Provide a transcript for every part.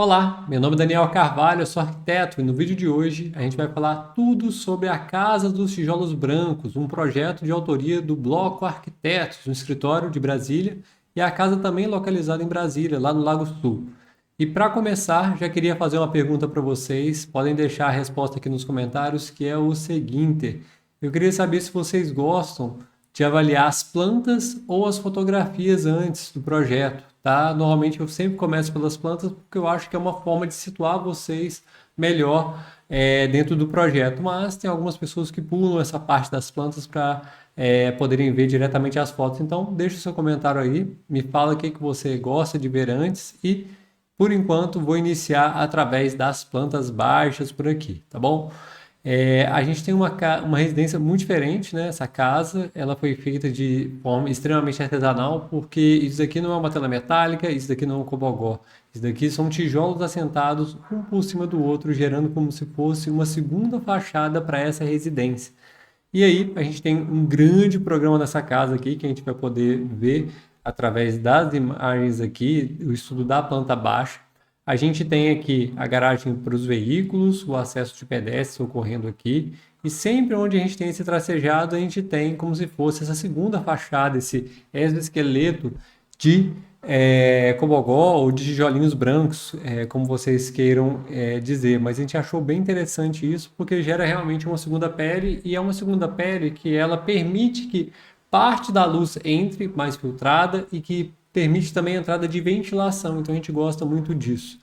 Olá, meu nome é Daniel Carvalho, eu sou arquiteto e no vídeo de hoje a gente vai falar tudo sobre a Casa dos Tijolos Brancos, um projeto de autoria do Bloco Arquitetos, um escritório de Brasília, e a casa também localizada em Brasília, lá no Lago Sul. E para começar, já queria fazer uma pergunta para vocês, podem deixar a resposta aqui nos comentários, que é o seguinte: eu queria saber se vocês gostam de avaliar as plantas ou as fotografias antes do projeto, tá? Normalmente eu sempre começo pelas plantas porque eu acho que é uma forma de situar vocês melhor dentro do projeto, mas tem algumas pessoas que pulam essa parte das plantas para poderem ver diretamente as fotos. Então, deixa o seu comentário aí, me fala o que que você gosta de ver antes e, por enquanto, vou iniciar através das plantas baixas por aqui, tá bom? A gente tem uma residência muito diferente, né? Essa casa, ela foi feita de forma extremamente artesanal, porque isso daqui não é uma tela metálica, isso daqui não é um cobogó. Isso daqui são tijolos assentados um por cima do outro, gerando como se fosse uma segunda fachada para essa residência. E aí, a gente tem um grande programa nessa casa aqui, que a gente vai poder ver através das imagens aqui, o estudo da planta baixa. A gente tem aqui a garagem para os veículos, o acesso de pedestres ocorrendo aqui. E sempre onde a gente tem esse tracejado, a gente tem como se fosse essa segunda fachada, esse exoesqueleto de cobogó ou de tijolinhos brancos, como vocês queiram dizer. Mas a gente achou bem interessante isso, porque gera realmente uma segunda pele, e é uma segunda pele que ela permite que parte da luz entre mais filtrada e que permite também a entrada de ventilação, então a gente gosta muito disso.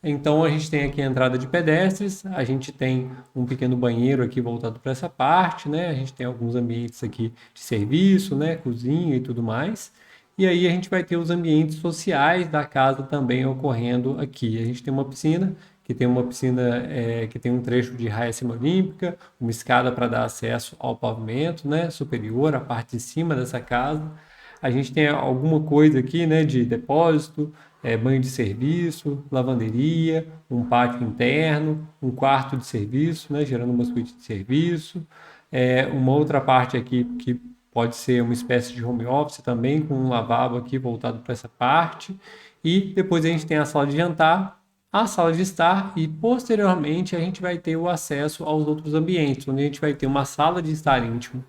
Então a gente tem aqui a entrada de pedestres, a gente tem um pequeno banheiro aqui voltado para essa parte, né? A gente tem alguns ambientes aqui de serviço, né? Cozinha e tudo mais. E aí a gente vai ter os ambientes sociais da casa também ocorrendo aqui. A gente tem uma piscina, que tem um trecho de raia semiolímpica, uma escada para dar acesso ao pavimento, né? Superior, à parte de cima dessa casa. A gente tem alguma coisa aqui, né, de depósito, banho de serviço, lavanderia, um pátio interno, um quarto de serviço, né, gerando uma suíte de serviço, uma outra parte aqui que pode ser uma espécie de home office também, com um lavabo aqui voltado para essa parte, e depois a gente tem a sala de jantar, a sala de estar e posteriormente a gente vai ter o acesso aos outros ambientes, onde a gente vai ter uma sala de estar íntimo,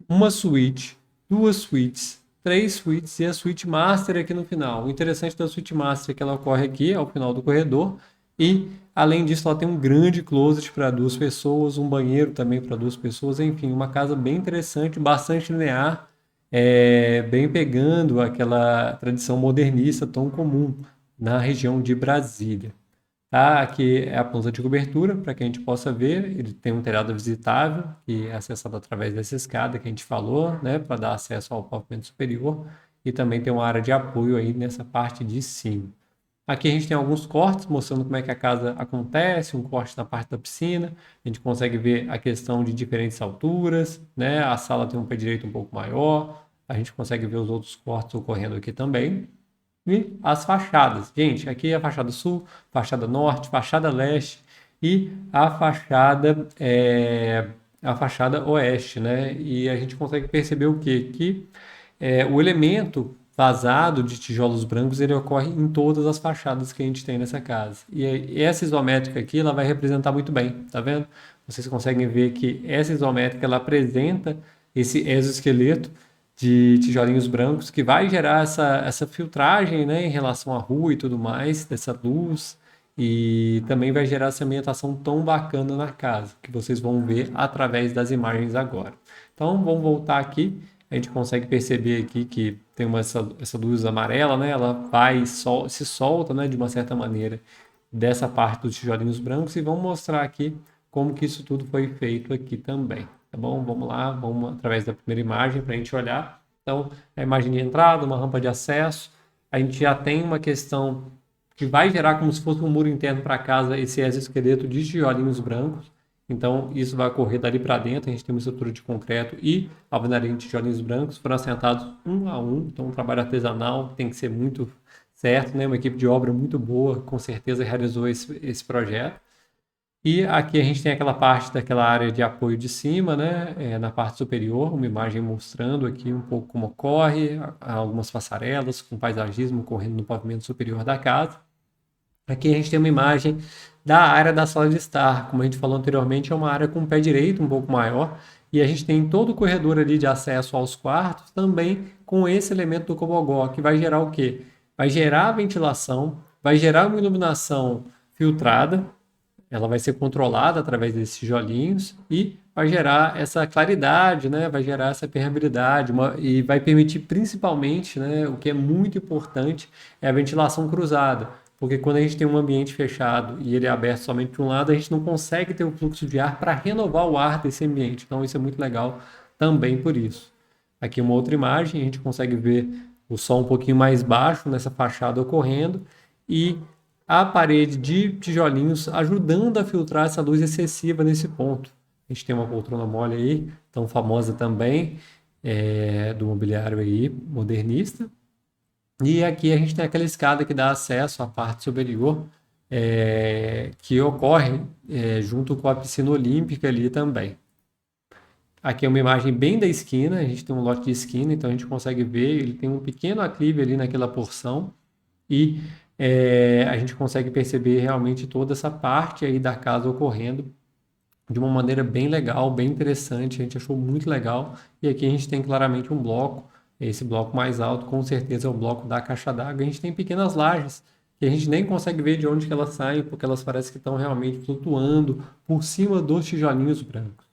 uma suíte, duas suítes, três suítes e a suíte master aqui no final. O interessante da suíte master é que ela ocorre aqui ao final do corredor e, além disso, ela tem um grande closet para duas pessoas, um banheiro também para duas pessoas, enfim, uma casa bem interessante, bastante linear, bem pegando aquela tradição modernista tão comum na região de Brasília. Tá? Aqui é a planta de cobertura, para que a gente possa ver. Ele tem um telhado visitável, que é acessado através dessa escada que a gente falou, né? Para dar acesso ao pavimento superior. E também tem uma área de apoio aí nessa parte de cima. Aqui a gente tem alguns cortes mostrando como é que a casa acontece, um corte na parte da piscina. A gente consegue ver a questão de diferentes alturas, né? A sala tem um pé direito um pouco maior. A gente consegue ver os outros cortes ocorrendo aqui também. E as fachadas. Gente, aqui é a fachada sul, fachada norte, fachada leste e a fachada oeste, né? E a gente consegue perceber o quê? Que o elemento vazado de tijolos brancos ele ocorre em todas as fachadas que a gente tem nessa casa. E essa isométrica aqui ela vai representar muito bem, tá vendo? Vocês conseguem ver que essa isométrica ela apresenta esse exoesqueleto de tijolinhos brancos que vai gerar essa filtragem, né, em relação à rua e tudo mais, dessa luz, e também vai gerar essa ambientação tão bacana na casa, que vocês vão ver através das imagens agora. Então, vamos voltar aqui, a gente consegue perceber aqui que tem essa luz amarela, né, ela se solta, né, de uma certa maneira, dessa parte dos tijolinhos brancos, e vamos mostrar aqui como que isso tudo foi feito aqui também. Tá bom? Vamos lá, vamos através da primeira imagem para a gente olhar. Então, a imagem de entrada, uma rampa de acesso. A gente já tem uma questão que vai gerar como se fosse um muro interno para casa, esse exoesqueleto de tijolinhos brancos. Então, isso vai ocorrer dali para dentro. A gente tem uma estrutura de concreto e alvenaria de tijolinhos brancos, foram assentados um a um. Então, um trabalho artesanal tem que ser muito certo, né? Uma equipe de obra muito boa, com certeza realizou esse projeto. E aqui a gente tem aquela parte daquela área de apoio de cima, né? Na parte superior, uma imagem mostrando aqui um pouco como ocorre, algumas passarelas com paisagismo correndo no pavimento superior da casa. Aqui a gente tem uma imagem da área da sala de estar. Como a gente falou anteriormente, é uma área com o pé direito um pouco maior. E a gente tem todo o corredor ali de acesso aos quartos, também com esse elemento do Cobogó, que vai gerar o quê? Vai gerar ventilação, vai gerar uma iluminação filtrada, ela vai ser controlada através desses tijolinhos e vai gerar essa claridade, né? Vai gerar essa permeabilidade e vai permitir principalmente, né, o que é muito importante, é a ventilação cruzada. Porque quando a gente tem um ambiente fechado e ele é aberto somente de um lado, a gente não consegue ter o fluxo de ar para renovar o ar desse ambiente. Então isso é muito legal também por isso. Aqui uma outra imagem, a gente consegue ver o sol um pouquinho mais baixo nessa fachada ocorrendo e a parede de tijolinhos ajudando a filtrar essa luz excessiva nesse ponto. A gente tem uma poltrona mole aí, tão famosa também, do mobiliário aí, modernista. E aqui a gente tem aquela escada que dá acesso à parte superior, que ocorre junto com a piscina olímpica ali também. Aqui é uma imagem bem da esquina, a gente tem um lote de esquina, então a gente consegue ver, ele tem um pequeno aclive ali naquela porção e a gente consegue perceber realmente toda essa parte aí da casa ocorrendo de uma maneira bem legal, bem interessante, a gente achou muito legal. E aqui a gente tem claramente um bloco, esse bloco mais alto com certeza é o bloco da caixa d'água. A gente tem pequenas lajes que a gente nem consegue ver de onde que elas saem, porque elas parecem que estão realmente flutuando por cima dos tijolinhos brancos.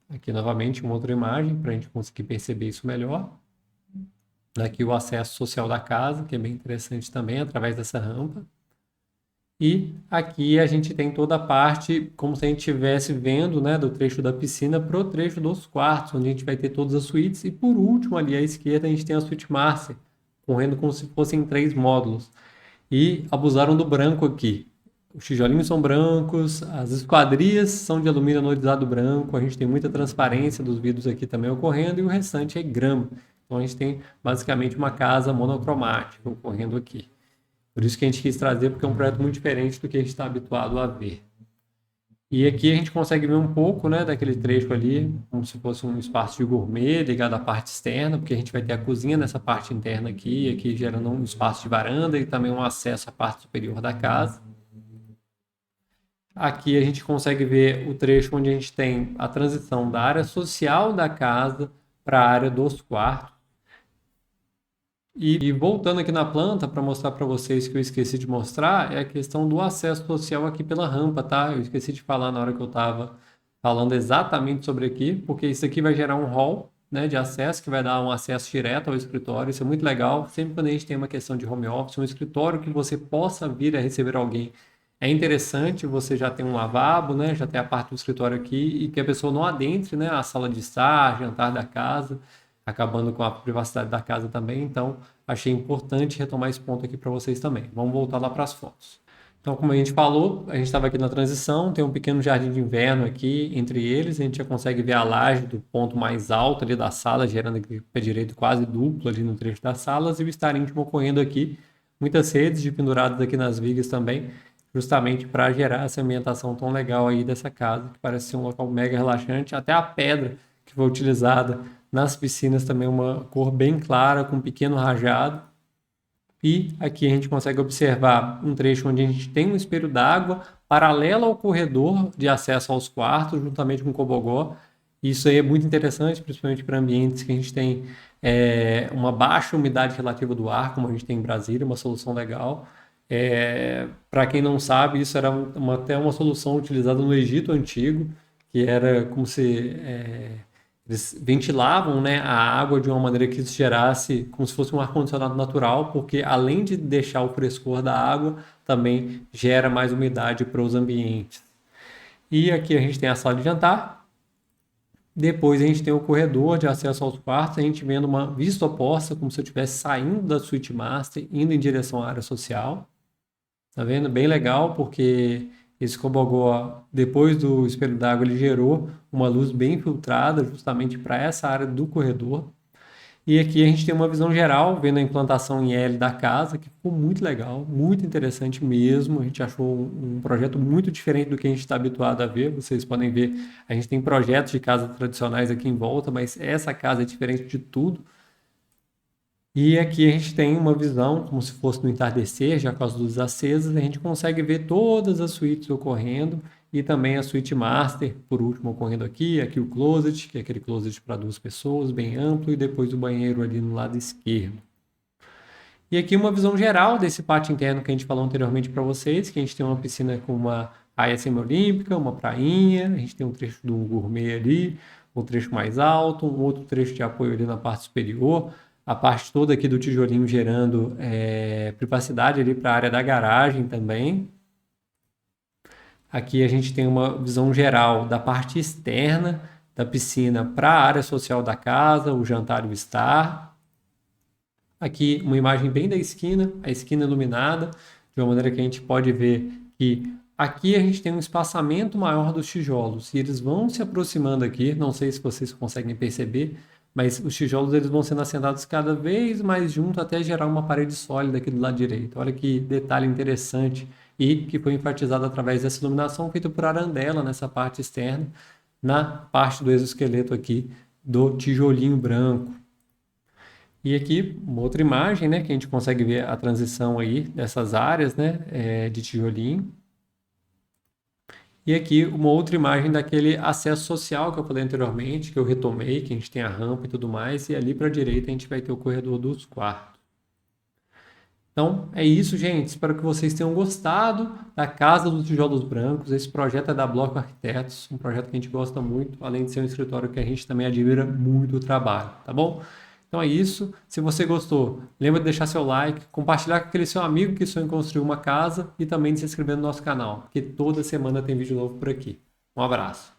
Aqui novamente uma outra imagem para a gente conseguir perceber isso melhor. Aqui o acesso social da casa, que é bem interessante também, através dessa rampa. E aqui a gente tem toda a parte, como se a gente estivesse vendo, né, do trecho da piscina para o trecho dos quartos, onde a gente vai ter todas as suítes. E por último, ali à esquerda, a gente tem a suíte master, correndo como se fossem 3 módulos. E abusaram do branco aqui. Os tijolinhos são brancos, as esquadrias são de alumínio anodizado branco, a gente tem muita transparência dos vidros aqui também ocorrendo e o restante é grama. Então a gente tem basicamente uma casa monocromática ocorrendo aqui. Por isso que a gente quis trazer, porque é um projeto muito diferente do que a gente está habituado a ver. E aqui a gente consegue ver um pouco, né, daquele trecho ali, como se fosse um espaço de gourmet ligado à parte externa, porque a gente vai ter a cozinha nessa parte interna aqui gerando um espaço de varanda e também um acesso à parte superior da casa. Aqui a gente consegue ver o trecho onde a gente tem a transição da área social da casa para a área dos quartos. E voltando aqui na planta para mostrar para vocês que eu esqueci de mostrar, é a questão do acesso social aqui pela rampa, tá? Eu esqueci de falar na hora que eu estava falando exatamente sobre aqui, porque isso aqui vai gerar um hall, né, de acesso, que vai dar um acesso direto ao escritório. Isso é muito legal. Sempre quando a gente tem uma questão de home office, um escritório que você possa vir a receber alguém, é interessante, você já tem um lavabo, né, já tem a parte do escritório aqui e que a pessoa não adentre, né, a sala de estar, jantar da casa, acabando com a privacidade da casa também. Então, achei importante retomar esse ponto aqui para vocês também. Vamos voltar lá para as fotos. Então, como a gente falou, a gente estava aqui na transição, tem um pequeno jardim de inverno aqui entre eles, a gente já consegue ver a laje do ponto mais alto ali da sala, gerando aqui o pé direito quase duplo ali no trecho das salas, e o estar íntimo ocorrendo aqui, muitas redes de penduradas aqui nas vigas também, justamente para gerar essa ambientação tão legal aí dessa casa, que parece ser um local mega relaxante, até a pedra que foi utilizada nas piscinas também uma cor bem clara, com um pequeno rajado. E aqui a gente consegue observar um trecho onde a gente tem um espelho d'água paralelo ao corredor de acesso aos quartos, juntamente com o cobogó. Isso aí é muito interessante, principalmente para ambientes que a gente tem uma baixa umidade relativa do ar, como a gente tem em Brasília, uma solução legal. Para quem não sabe, isso era até uma solução utilizada no Egito Antigo, que era como se eles ventilavam, né, a água de uma maneira que isso gerasse como se fosse um ar-condicionado natural, porque além de deixar o frescor da água, também gera mais umidade para os ambientes. E aqui a gente tem a sala de jantar. Depois a gente tem o corredor de acesso aos quartos, a gente vendo uma vista oposta, como se eu estivesse saindo da suíte master, indo em direção à área social. Tá vendo? Bem legal, porque esse cobogó, depois do espelho d'água, ele gerou uma luz bem filtrada justamente para essa área do corredor. E aqui a gente tem uma visão geral, vendo a implantação em L da casa, que ficou muito legal, muito interessante mesmo. A gente achou um projeto muito diferente do que a gente está habituado a ver. Vocês podem ver, a gente tem projetos de casas tradicionais aqui em volta, mas essa casa é diferente de tudo. E aqui a gente tem uma visão como se fosse no entardecer, já com as luzes acesas, a gente consegue ver todas as suítes ocorrendo e também a suíte master, por último, ocorrendo aqui. Aqui o closet, que é aquele closet para 2 pessoas, bem amplo, e depois o banheiro ali no lado esquerdo. E aqui uma visão geral desse pátio interno que a gente falou anteriormente para vocês, que a gente tem uma piscina com uma área semiolímpica, uma prainha, a gente tem um trecho do gourmet ali, um trecho mais alto, um outro trecho de apoio ali na parte superior, a parte toda aqui do tijolinho gerando privacidade ali para a área da garagem também. Aqui a gente tem uma visão geral da parte externa da piscina para a área social da casa, o jantar e o estar. Aqui uma imagem bem da esquina, a esquina iluminada, de uma maneira que a gente pode ver que aqui a gente tem um espaçamento maior dos tijolos e eles vão se aproximando aqui, não sei se vocês conseguem perceber, mas os tijolos eles vão sendo assentados cada vez mais junto até gerar uma parede sólida aqui do lado direito. Olha que detalhe interessante e que foi enfatizado através dessa iluminação feita por arandela nessa parte externa, na parte do exoesqueleto aqui do tijolinho branco. E aqui, uma outra imagem, né, que a gente consegue ver a transição aí dessas áreas, né, de tijolinho. E aqui uma outra imagem daquele acesso social que eu falei anteriormente, que eu retomei, que a gente tem a rampa e tudo mais, e ali para a direita a gente vai ter o corredor dos quartos. Então, é isso, gente. Espero que vocês tenham gostado da Casa dos Tijolos Brancos. Esse projeto é da Bloco Arquitetos, um projeto que a gente gosta muito, além de ser um escritório que a gente também admira muito o trabalho, tá bom? Então é isso. Se você gostou, lembra de deixar seu like, compartilhar com aquele seu amigo que sonha em construir uma casa e também de se inscrever no nosso canal, porque toda semana tem vídeo novo por aqui. Um abraço.